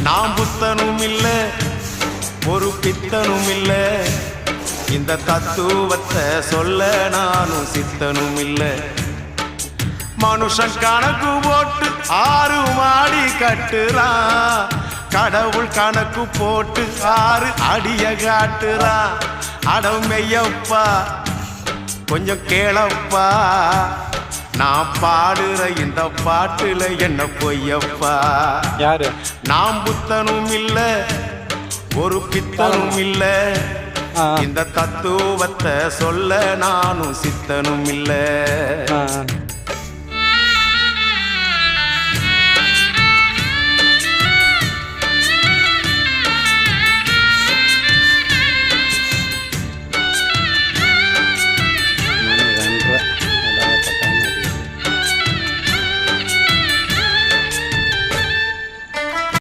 நான் புத்தனும் இல்ல ஒரு பித்தனும் இல்ல இந்த தத்துவத்தை சொல்ல நானும் சித்தனும் இல்ல மனுஷன் கணக்கு போட்டு 6 மாடி கட்டுறான் கடவுள் கணக்கு போட்டு 6 அடிய காட்டுறான் அடமையப்பா கொஞ்சம் கேளப்பா நான் பாடுற இந்த பாட்டுல என்ன பொய்யப்பா யாரு நான் புத்தனும் இல்ல ஒரு பித்தனும் இல்ல இந்த தத்துவத்தை சொல்ல நானும் சித்தனும் இல்ல